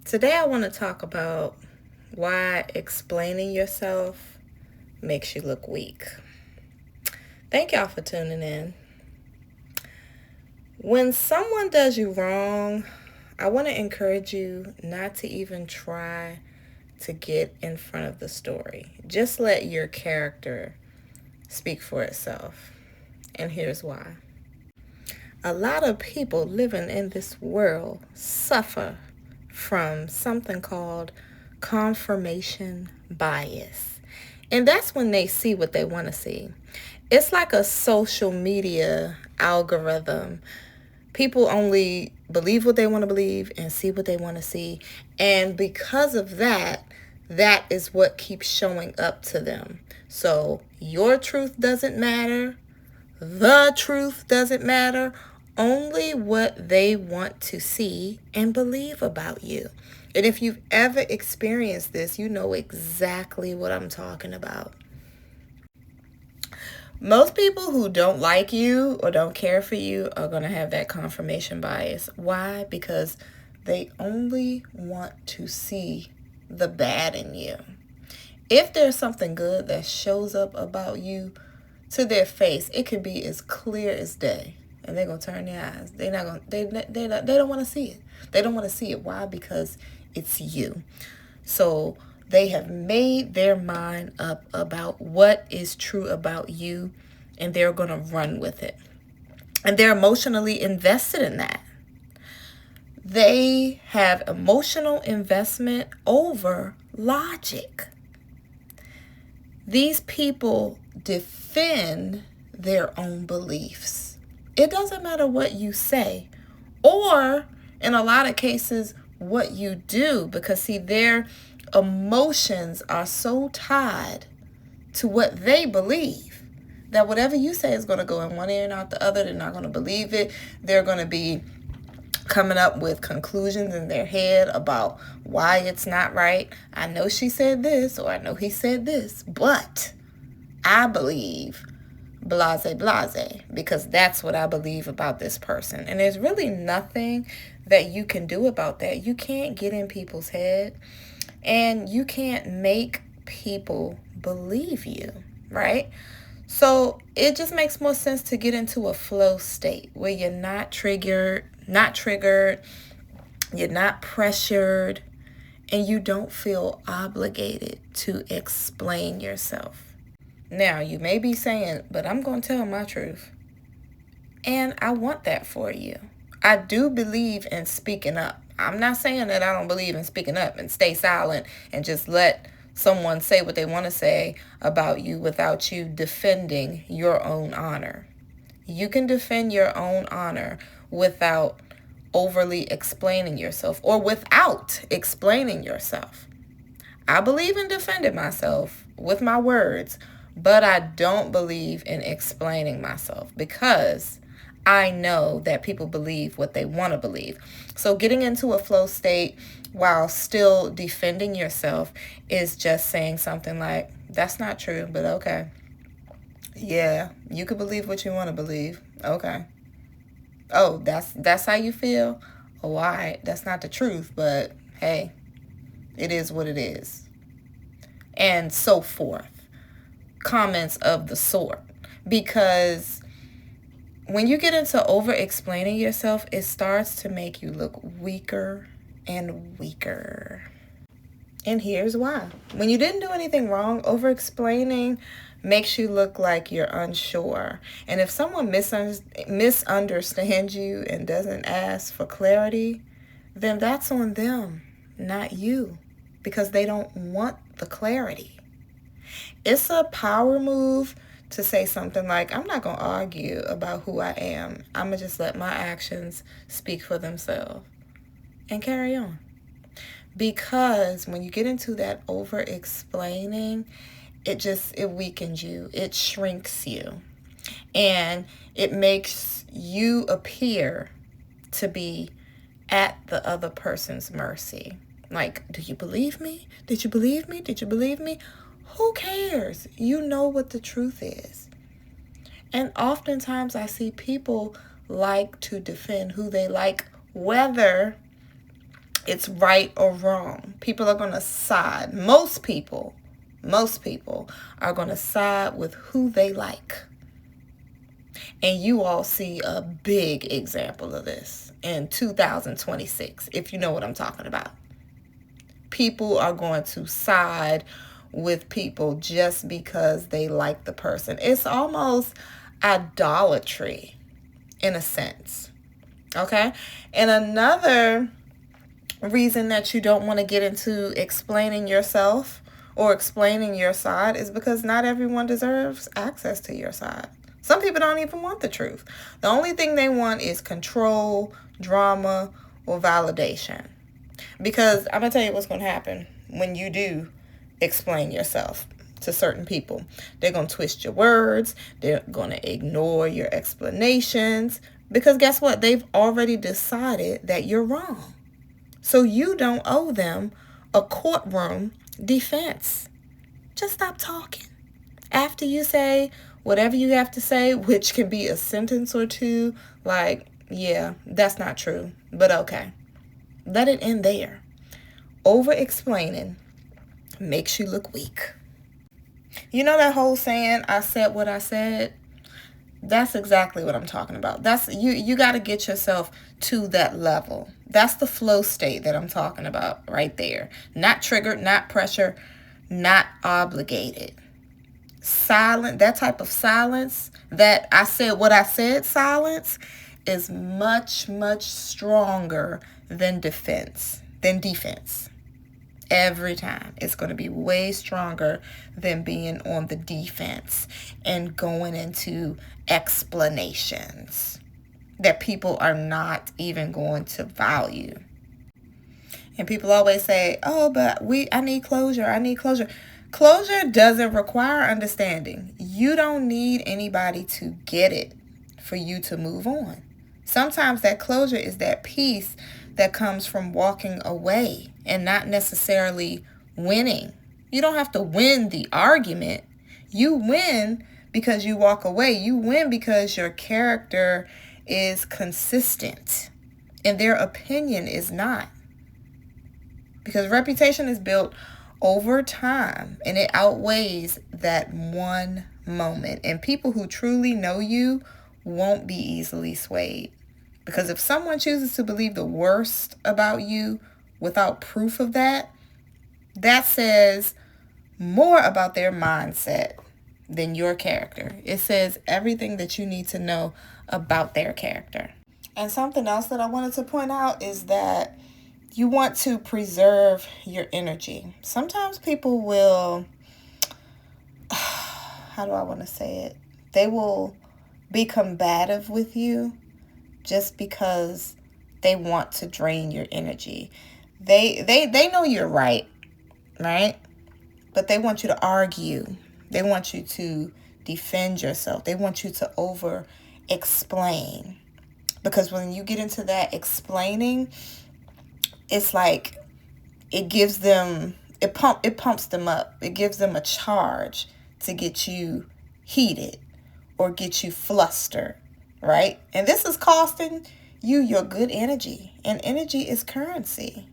Today I want to talk about why explaining yourself makes you look weak. Thank y'all for tuning in. When someone does you wrong, I want to encourage you not to even try to get in front of the story. Just let your character speak for itself. And here's why. A lot of people living in this world suffer from something called confirmation bias. And that's when they see what they want to see. It's like a social media algorithm. People only believe what they want to believe and see what they want to see. And because of that, that is what keeps showing up to them. So your truth doesn't matter. The truth doesn't matter. Only what they want to see and believe about you. And if you've ever experienced this, you know exactly what I'm talking about. Most people who don't like you or don't care for you are going to have that confirmation bias. Why? Because they only want to see the bad in you. If there's something good that shows up about you to their face, it could be as clear as day, and they're gonna turn their eyes. They're not gonna. They don't want to see it. They don't want to see it. Why? Because it's you. So they have made their mind up about what is true about you, and they're gonna run with it, and they're emotionally invested in that. They have emotional investment over logic. These people defend their own beliefs. It doesn't matter what you say, or in a lot of cases, what you do, because see, their emotions are so tied to what they believe that whatever you say is going to go in one ear and out the other. They're not going to believe it. They're going to be coming up with conclusions in their head about why it's not right. I know she said this, or I know he said this, but I believe blase blase, because that's what I believe about this person. And there's really nothing that you can do about that. You can't get in people's head, and you can't make people believe you, right? So it just makes more sense to get into a flow state where you're not triggered, you're not pressured, and you don't feel obligated to explain yourself. Now, you may be saying, but I'm going to tell my truth. And I want that for you. I do believe in speaking up. I'm not saying that I don't believe in speaking up and stay silent and just let someone say what they want to say about you without you defending your own honor. You can defend your own honor without overly explaining yourself, or without explaining yourself. I believe in defending myself with my words, but I don't believe in explaining myself, because I know that people believe what they want to believe. So getting into a flow state while still defending yourself is just saying something like, that's not true, but okay. Yeah, you can believe what you want to believe. Okay. Oh, that's how you feel? Oh, all right. That's not the truth, but hey, it is what it is. And so forth. Comments of the sort. Because when you get into over-explaining yourself, it starts to make you look weaker and weaker. And here's why. When you didn't do anything wrong, over-explaining makes you look like you're unsure. And if someone misunderstands you and doesn't ask for clarity, then that's on them, not you, because they don't want the clarity. It's a power move to say something like, I'm not going to argue about who I am. I'm going to just let my actions speak for themselves and carry on. Because when you get into that over-explaining, it weakens you. It shrinks you. And it makes you appear to be at the other person's mercy. Like, do you believe me? Did you believe me? Did you believe me? Who cares? You know what the truth is. And oftentimes I see people like to defend who they like, whether it's right or wrong. People are going to side. Most people are going to side with who they like. And you all see a big example of this in 2026, if you know what I'm talking about. People are going to side with people just because they like the person. It's almost idolatry in a sense. Okay? And another reason that you don't want to get into explaining yourself or explaining your side is because not everyone deserves access to your side. Some people don't even want the truth. The only thing they want is control, drama, or validation. Because I'm going to tell you what's going to happen when you do explain yourself to certain people. They're going to twist your words. They're going to ignore your explanations. Because guess what? They've already decided that you're wrong. So you don't owe them a courtroom defense. Just stop talking. After you say whatever you have to say, which can be a sentence or two, like, yeah, that's not true, but okay. Let it end there. Over-explaining makes you look weak. You know that whole saying, I said what I said? That's exactly what I'm talking about. That's you got to get yourself to that level. That's the flow state that I'm talking about right there. Not triggered, not pressure, not obligated. Silent, that type of silence, that I said what I said silence, is much, much stronger than defense. Every time. It's going to be way stronger than being on the defense and going into explanations that people are not even going to value. And people always say, oh, but I need closure. I need closure. Closure doesn't require understanding. You don't need anybody to get it for you to move on. Sometimes that closure is that peace that comes from walking away and not necessarily winning. You don't have to win the argument. You win because you walk away. You win because your character is consistent and their opinion is not. Because reputation is built over time and it outweighs that one moment. And people who truly know you won't be easily swayed. Because if someone chooses to believe the worst about you without proof of that, that says more about their mindset than your character. It says everything that you need to know about their character. And something else that I wanted to point out is that you want to preserve your energy. Sometimes people will, how do I want to say it? They will be combative with you just because they want to drain your energy. They know you're right? But they want you to argue. They want you to defend yourself. They want you to over-explain. Because when you get into that explaining, it's like it gives them, it pumps them up. It gives them a charge to get you heated or get you flustered, right? And this is costing you your good energy. And energy is currency.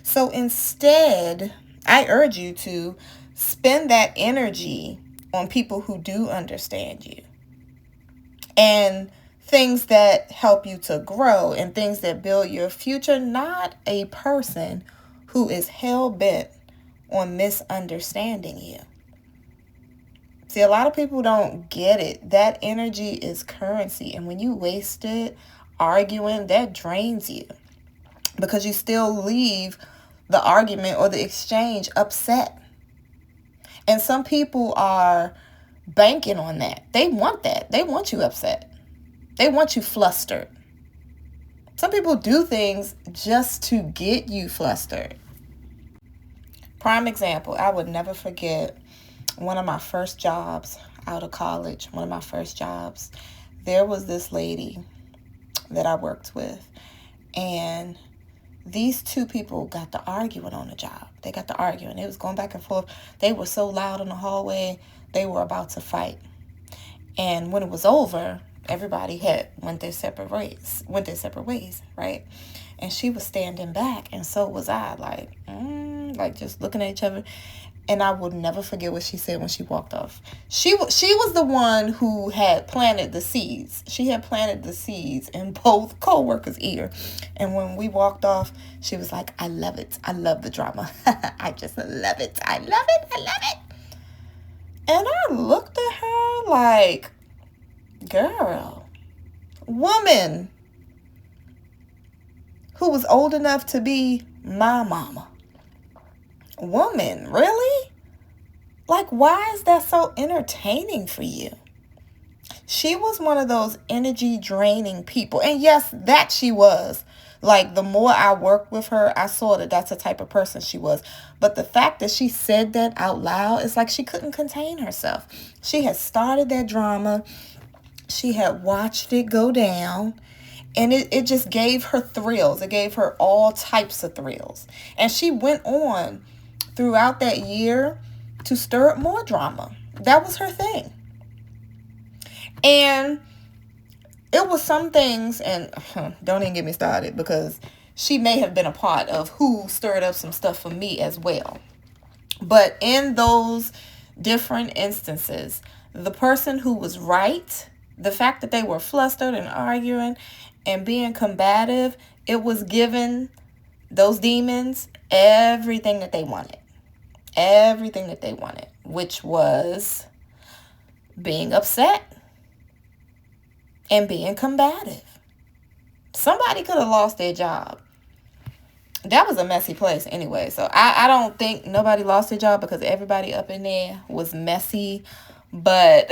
So instead, I urge you to spend that energy on people who do understand you. And things that help you to grow and things that build your future, not a person who is hell-bent on misunderstanding you. See, a lot of people don't get it. That energy is currency. And when you waste it arguing, that drains you. Because you still leave the argument or the exchange upset. And some people are banking on that. They want that. They want you upset. They want you flustered. Some people do things just to get you flustered. Prime example, I would never forget one of my first jobs out of college, there was this lady that I worked with, and these two people got to arguing on the job. They got to arguing. It was going back and forth. They were so loud in the hallway, they were about to fight. And when it was over, everybody had went their separate ways, right? And she was standing back, and so was I, like just looking at each other. And I will never forget what she said when she walked off. She was the one who had planted the seeds. She had planted the seeds in both co-workers' ear. And when we walked off, she was like, I love it. I love the drama. I just love it. I love it. I love it. And I looked at her like, girl, woman who was old enough to be my mama. Woman, really? Like, why is that so entertaining for you? She was one of those energy draining people. And yes, that she was. Like, the more I worked with her, I saw that that's the type of person she was. But the fact that she said that out loud, it's like she couldn't contain herself. She had started that drama. She had watched it go down. And it just gave her thrills. It gave her all types of thrills. And she went on throughout that year to stir up more drama. That was her thing. And it was some things, and don't even get me started, because she may have been a part of who stirred up some stuff for me as well. But in those different instances, the person who was right, the fact that they were flustered and arguing and being combative, it was giving those demons everything that they wanted. Everything that they wanted, which was being upset and being combative. Somebody could have lost their job. That was a messy place anyway. So I don't think nobody lost their job because everybody up in there was messy. But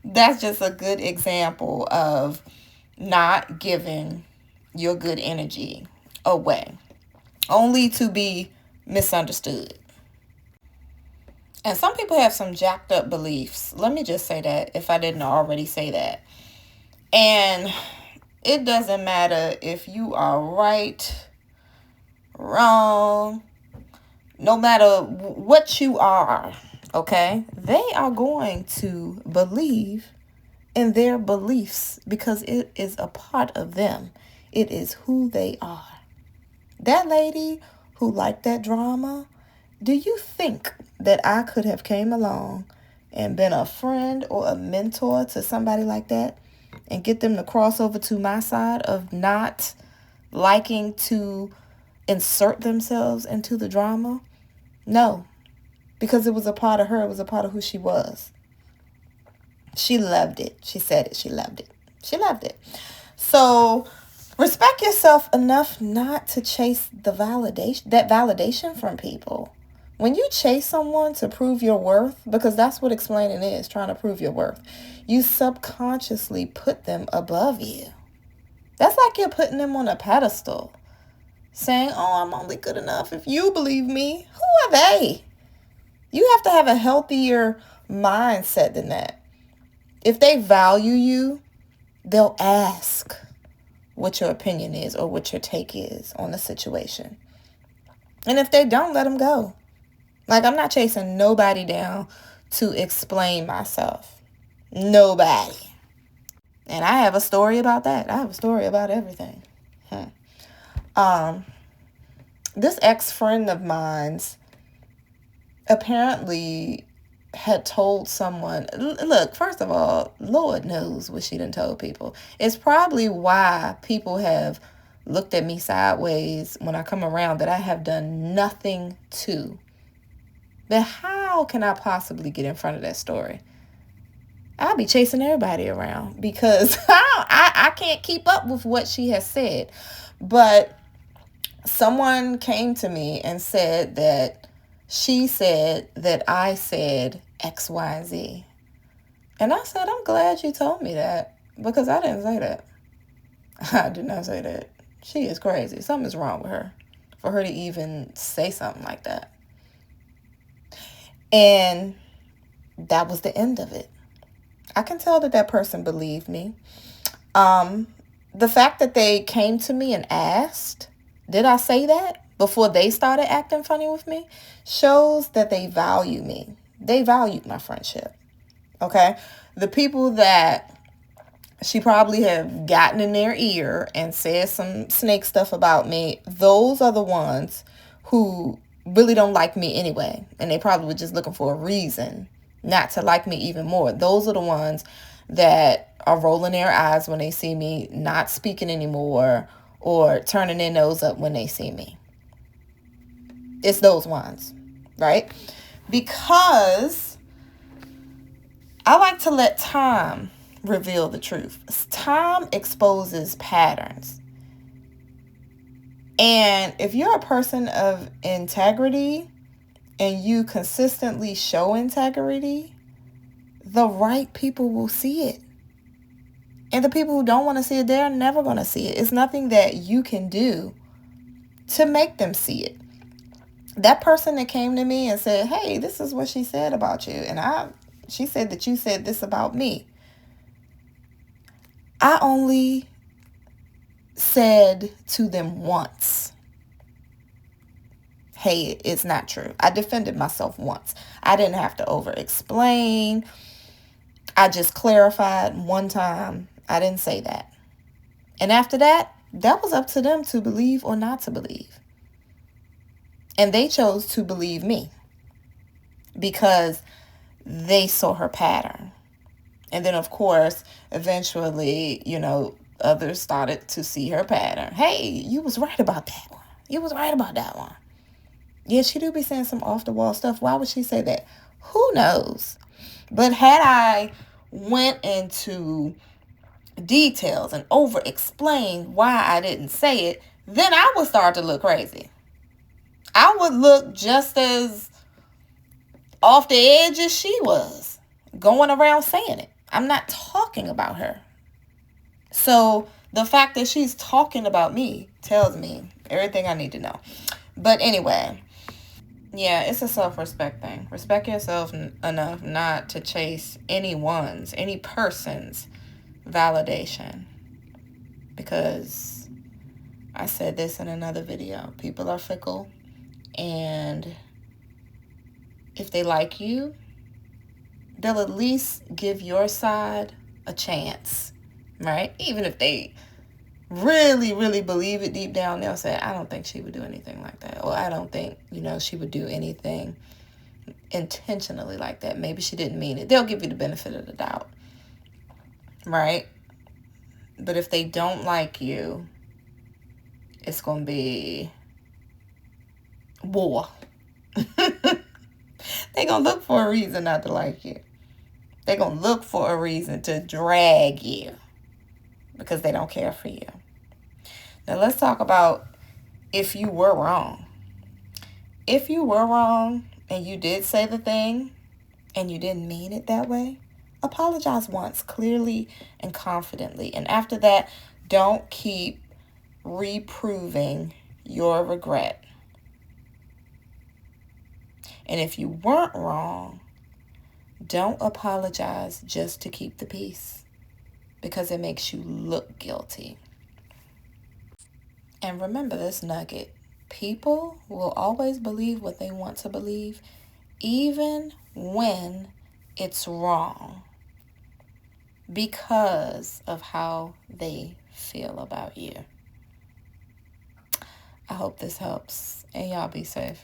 that's just a good example of not giving your good energy away, only to be misunderstood. And some people have some jacked up beliefs. Let me just say that, if I didn't already say that. And it doesn't matter if you are right, wrong, no matter what you are, okay? They are going to believe in their beliefs because it is a part of them. It is who they are. That lady who liked that drama, do you think that I could have came along and been a friend or a mentor to somebody like that and get them to cross over to my side of not liking to insert themselves into the drama? No, because it was a part of her. It was a part of who she was. She loved it. She said it. She loved it. She loved it. So respect yourself enough not to chase that validation from people. When you chase someone to prove your worth, because that's what explaining is, trying to prove your worth, you subconsciously put them above you. That's like you're putting them on a pedestal, saying, oh, I'm only good enough if you believe me. Who are they? You have to have a healthier mindset than that. If they value you, they'll ask what your opinion is or what your take is on the situation. And if they don't, let them go. Like, I'm not chasing nobody down to explain myself. Nobody. And I have a story about that. I have a story about everything. This ex-friend of mine's apparently had told someone, look, first of all, Lord knows what she done told people. It's probably why people have looked at me sideways when I come around that I have done nothing to. But how can I possibly get in front of that story? I'll be chasing everybody around because I can't keep up with what she has said. But someone came to me and said that she said that I said X, Y, and Z. And I said, I'm glad you told me that because I didn't say that. I did not say that. She is crazy. Something's wrong with her for her to even say something like that. And that was the end of it. I can tell that person believed me. The fact that they came to me and asked, did I say that before they started acting funny with me, shows that they value me. They valued my friendship. Okay? The people that She probably have gotten in their ear and said some snake stuff about me. Those are the ones who really don't like me anyway. And they probably were just looking for a reason not to like me even more. Those are the ones that are rolling their eyes when they see me, not speaking anymore, or turning their nose up when they see me. It's those ones, right? Because I like to let time reveal the truth. Time exposes patterns. And if you're a person of integrity and you consistently show integrity, the right people will see it. And the people who don't want to see it, they're never going to see it. It's nothing that you can do to make them see it. That person that came to me and said, hey, this is what she said about you. And she said that you said this about me. I only said to them once, hey, it's not true. I defended myself once. I didn't have to over-explain. I just clarified one time. I didn't say that. And after that, that was up to them to believe or not to believe. And they chose to believe me because they saw her pattern. And then, of course, eventually, others started to see her pattern. Hey, you was right about that one. You was right about that one. Yeah, she do be saying some off-the-wall stuff. Why would she say that? Who knows? But had I went into details and over-explained why I didn't say it, then I would start to look crazy. I would look just as off the edge as she was, going around saying it. I'm not talking about her. So the fact that she's talking about me tells me everything I need to know. But anyway, yeah, it's a self-respect thing. Respect yourself enough not to chase any person's validation. Because I said this in another video. People are fickle. And if they like you, they'll at least give your side a chance, right? Even if they really, really believe it deep down, they'll say, I don't think she would do anything like that. Or I don't think, she would do anything intentionally like that. Maybe she didn't mean it. They'll give you the benefit of the doubt, right? But if they don't like you, it's going to be war. They're going to look for a reason not to like you. They're going to look for a reason to drag you because they don't care for you. Now, let's talk about if you were wrong. If you were wrong and you did say the thing and you didn't mean it that way, apologize once, clearly and confidently. And after that, don't keep reproving your regret. And if you weren't wrong, don't apologize just to keep the peace because it makes you look guilty. And remember this nugget. People will always believe what they want to believe, even when it's wrong, because of how they feel about you. I hope this helps, and y'all be safe.